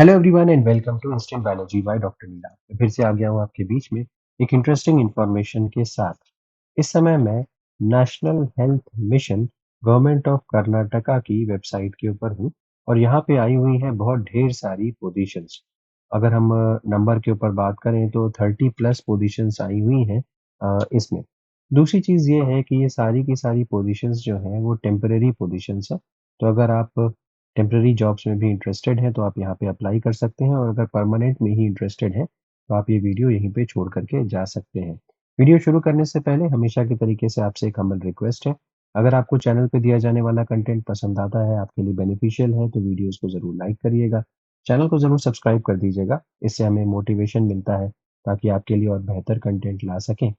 Hello everyone and welcome to instant biology by doctor Neela. मैं फिर से आ गया हूँ आपके बीच में एक इंटरेस्टिंग इंफॉर्मेशन के साथ। इस समय मैं national health mission government of Karnataka की वेबसाइट के ऊपर हूँ और यहाँ पे आई हुई हैं बहुत ढेर सारी पोजीशंस। अगर हम नंबर के ऊपर बात करें तो 30+ पोजीशंस आई हुई हैं इसमें। दूसरी चीज़ ये है कि ये सारी की सारी पोजीशंस जो हैं वो टेम्परेरी पोजीशंस हैं। तो अगर आप टेम्परेरी जॉब्स में भी इंटरेस्टेड हैं तो आप यहाँ पे अप्लाई कर सकते हैं और अगर परमानेंट में ही इंटरेस्टेड हैं तो आप ये वीडियो यहीं पे छोड़ करके जा सकते हैं। वीडियो शुरू करने से पहले हमेशा के तरीके से आपसे एक हम्बल रिक्वेस्ट है, अगर आपको चैनल पे दिया जाने वाला कंटेंट पसंद आता है, आपके लिए बेनिफिशियल है तो वीडियोस को ज़रूर लाइक करिएगा, चैनल को ज़रूर सब्सक्राइब कर दीजिएगा, इससे हमें मोटिवेशन मिलता है ताकि आपके लिए और बेहतर कंटेंट ला सकें।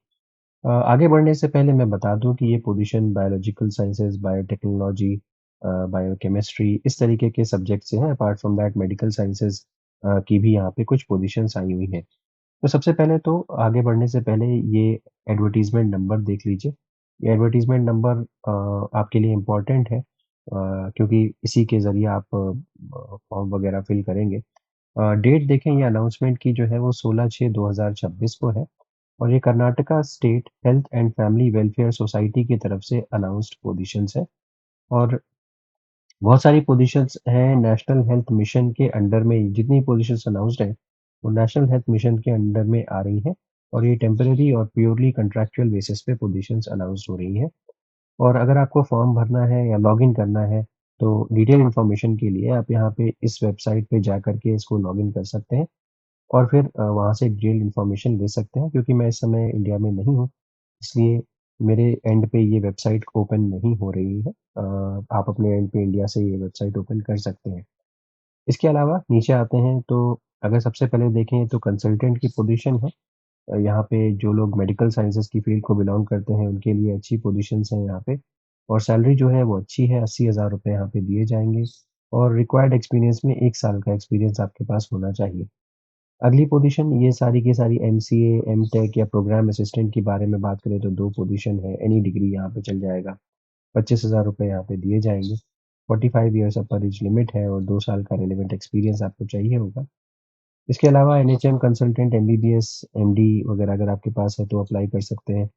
आगे बढ़ने से पहले मैं बता दूँ कि ये position biological sciences, biotechnology biochemistry इस तरीके के सब्जेक्ट से हैं। Apart from that medical sciences की भी यहाँ पे कुछ पोजीशंस आई हुई हैं। तो सबसे पहले तो आगे बढ़ने से पहले ये एडवर्टाइज़मेंट नंबर देख लीजिए। ये एडवर्टाइज़मेंट नंबर आपके लिए इम्पोर्टेंट है क्योंकि इसी के ज़रिए आप फॉर्म वगैरह फिल करेंगे। डेट देखें ये अनाउंसमेंट की जो है वो 16/6/2026 को है और ये Karnataka state health and family welfare society की तरफ से अनाउंस्ड पोजीशंस है और बहुत सारी पोजीशंस हैं नेशनल हेल्थ मिशन के अंडर में। जितनी पोजीशंस अनाउंस्ड हैं वो नेशनल हेल्थ मिशन के अंडर में आ रही हैं और ये टेम्परेरी और प्योरली कॉन्ट्रैक्चुअल बेसिस पे पोजीशंस अनाउंस हो रही हैं। और अगर आपको फॉर्म भरना है या लॉगिन करना है तो डिटेल इन्फॉर्मेशन के लिए आप यहाँ पे इस वेबसाइट पे जा करके इसको लॉगिन कर सकते हैं और फिर वहाँ से डिटेल इन्फॉर्मेशन ले सकते हैं। क्योंकि मैं इस समय इंडिया में नहीं हूँ, इसलिए मेरे एंड पे ये वेबसाइट ओपन नहीं हो रही है। आप अपने एंड पे इंडिया से ये वेबसाइट ओपन कर सकते हैं। इसके अलावा नीचे आते हैं तो अगर सबसे पहले देखें तो कंसल्टेंट की पोजीशन है। यहाँ पे जो लोग मेडिकल साइंसेज़ की फ़ील्ड को बिलॉन्ग करते हैं उनके लिए अच्छी पोजीशंस हैं यहाँ पे और सैलरी जो है वो अच्छी है, 80,000 रुपए यहाँ पे दिए जाएँगे और रिक्वायर्ड एक्सपीरियंस में 1 साल का एक्सपीरियंस आपके पास होना चाहिए। अगली पोजीशन ये सारी की सारी एमसीए, एमटेक या प्रोग्राम असिस्टेंट के बारे में बात करें तो 2 पोजीशन है, एनी डिग्री यहाँ पे चल जाएगा। 25,000 रुपए यहाँ पे दिए जाएँगे। 45 इयर्स अपर एज लिमिट है और 2 साल का रिलेवेंट एक्सपीरियंस आपको चाहिए होगा। इसके अलावा एनएचएम कंसल्टेंट, एमबीबीएस, एमडी वगैरह अगर आपके पास है तो अप्लाई कर सकते हैं।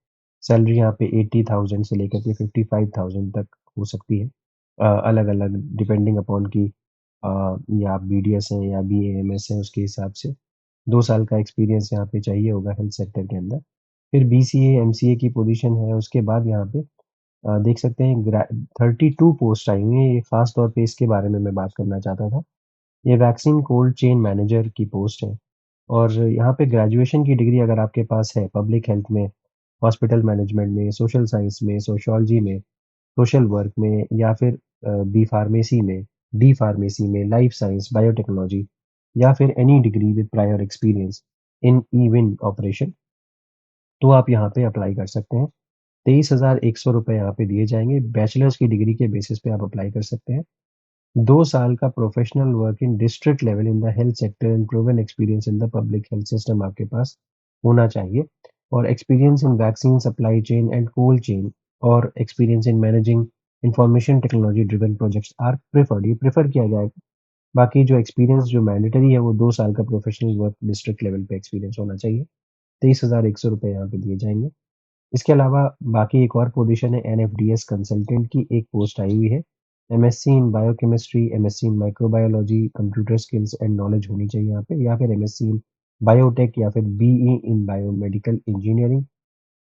सैलरी यहाँ पे 80,000 से लेकर के 55,000 तक हो सकती है। अलग-अलग डिपेंडिंग अपॉन कि या आप बीडीएस हैं या बीएएमएस हैं उसके हिसाब से। 2 साल का एक्सपीरियंस यहाँ पे चाहिए होगा हेल्थ सेक्टर के अंदर। फिर बीसीए, एमसीए की पोजीशन है, उसके बाद यहाँ पे देख सकते हैं 32 पोस्ट आई हुई हैं। ये खास तौर पे इसके बारे में मैं बात करना चाहता था। ये वैक्सीन कोल्ड चेन मैनेजर की पोस्ट है और यहाँ पे ग्रेजुएशन की डिग्री अगर आपके पास है पब्लिक हेल्थ में, हॉस्पिटल मैनेजमेंट में, सोशल साइंस में, सोशियोलॉजी में, सोशल वर्क में या फिर बी फार्मेसी में, लाइफ साइंस, बायोटेक्नोलॉजी या फिर any degree with prior experience in even operation, तो आप यहाँ पे अप्लाई कर सकते हैं। 23,100 रुपए यहाँ पे दिए जाएँगे। बैचलर्स की डिग्री के बेसिस पे आप अप्लाई कर सकते हैं। 2 साल का professional work in district level in the health sector and proven experience in the public health system आपके पास होना चाहिए और experience in vaccine supply chain and cold chain और experience in managing information technology driven projects are preferred. ये prefer किया जाएगा। बाकी जो एक्सपीरियंस जो मैंडेटरी है वो 2 साल का प्रोफेशनल वर्क डिस्ट्रिक्ट लेवल पे एक्सपीरियंस होना चाहिए। 23,100 रुपए यहाँ पे दिए जाएँगे। इसके अलावा बाकी एक और पोजीशन है एनएफडीएस कंसल्टेंट की एक पोस्ट आई हुई है। MSc in biochemistry, MSc in microbiology, computer skills and knowledge होनी चाहिए यहाँ पे या फिर एमएससी इन बायोटेक या फिर बीई इन बायोमेडिकल इंजीनियरिंग।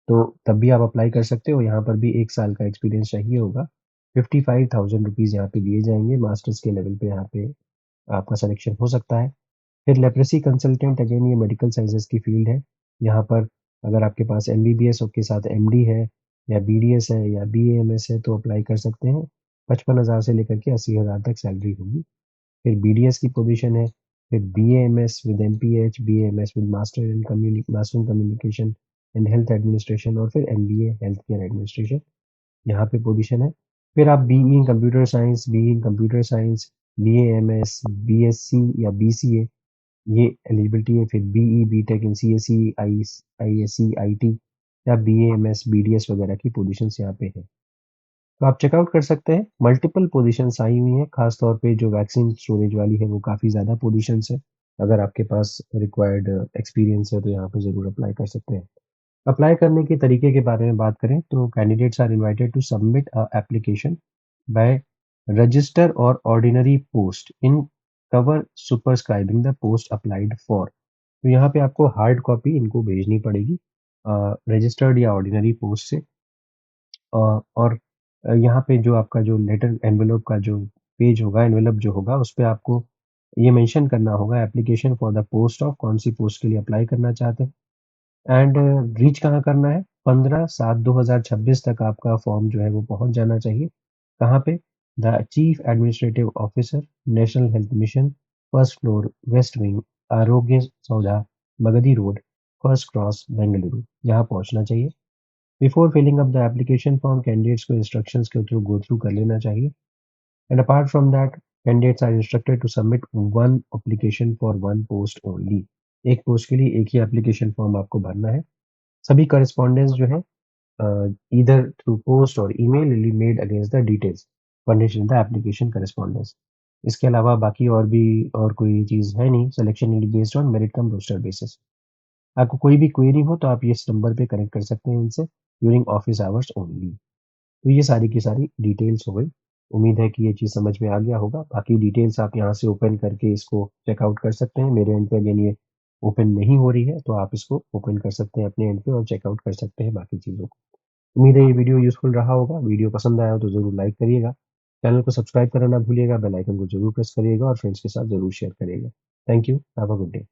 तो तब भी आप अप्लाई कर सकते हो। यहाँ पर भी 1 साल का एक्सपीरियंस चाहिए होगा। 55,000 रुपीज़ यहाँ पे दिए जाएँगे। मास्टर्स के लेवल पे यहाँ पे आपका सिलेक्शन हो सकता है। फिर लेप्रेसी कंसल्टेंट अगेन ये मेडिकल साइंसेज़ की फ़ील्ड है। यहाँ पर अगर आपके पास एमबीबीएस के साथ एमडी है या बीडीएस है या बीएएमएस है तो अप्लाई कर सकते हैं। 55,000 से लेकर के 80,000 तक सैलरी होगी। फिर बीडीएस की पोज़ीशन है, फिर BAMS with MPH, BAMS with master in communication and health administration और फिर एमबीए हेल्थ केयर एडमिनिस्ट्रेशन, यहाँ पे पोज़ीशन है। फिर आप BE in computer science, BAMS, BSc या बीसीए ये एलिजिबिलिटी है। फिर BE, BTech in CSE, ISc, IT या बीएएमएस, बीडीएस वगैरह की पोजीशंस यहाँ पे हैं। तो आप चेकआउट कर सकते हैं, मल्टीपल पोज़ीशंस आई हुई हैं, ख़ास तौर पे जो वैक्सीन स्टोरेज वाली है वो काफ़ी ज़्यादा पोज़ीशंस है। अगर आपके पास रिक्वायर्ड एक्सपीरियंस है तो यहाँ पे ज़रूर अप्लाई कर सकते हैं। अप्लाई करने के तरीके के बारे में बात करें तो candidates are invited to submit application by register or ordinary post in cover superscribing the post applied for. तो यहाँ पे आपको हार्ड कॉपी इनको भेजनी पड़ेगी रजिस्टर्ड या ऑर्डिनरी पोस्ट से। और यहाँ पे जो आपका जो लेटर एनवेलप का जो पेज होगा, एनवेलप जो होगा उस पे आपको ये मेंशन करना होगा application for the post of कौन-सी पोस्ट के लिए अप्लाई करना चाहते हैं। एंड रीच कहाँ करना है? 15/7/2026 तक आपका फॉर्म जो है वो पहुँच जाना चाहिए। कहाँ पे? The chief administrative officer, national health mission, first floor, west wing, Arogya Soudha, Magadi road, first cross, Bengaluru. यहाँ पहुँचना चाहिए। Before filling up the application form candidates को इंस्ट्रक्शंस के थ्रू गो थ्रू कर लेना चाहिए। And apart from that candidates are instructed to submit one application for one post only. एक post के लिए एक ही एप्लीकेशन फॉर्म आपको भरना है। सभी कॉरेस्पॉन्डेंस जो है ईदर थ्रू पोस्ट और email will be made against the details furnished in the application correspondence. इसके अलावा बाकी और भी और कोई चीज़ है नहीं। Selection will be based on merit cum roster basis. आपको कोई भी क्वेरी हो तो आप ये इस नंबर पे कनेक्ट कर सकते हैं इनसे ड्यूरिंग ऑफिस आवर्स ओनली। तो ये सारी की सारी डिटेल्स हो गई। उम्मीद है कि ये चीज़ समझ में आ गया होगा। बाकी डिटेल्स आप यहाँ से ओपन करके इसको चेकआउट कर सकते हैं। मेरे एंड पे अगेन ये ओपन नहीं हो रही है, तो आप इसको ओपन कर सकते हैं अपने एंड पे और चेकआउट कर सकते हैं बाकी चीज़ों को। उम्मीद है ये वीडियो यूज़फुल रहा होगा। वीडियो पसंद आया हो तो ज़रूर लाइक करिएगा। चैनल को सब्सक्राइब करना ना भूलिएगा, बेल आइकन को ज़रूर प्रेस करिएगा और फ्रेंड्स के साथ ज़रूर शेयर करिएगा। Thank you. Have a good day.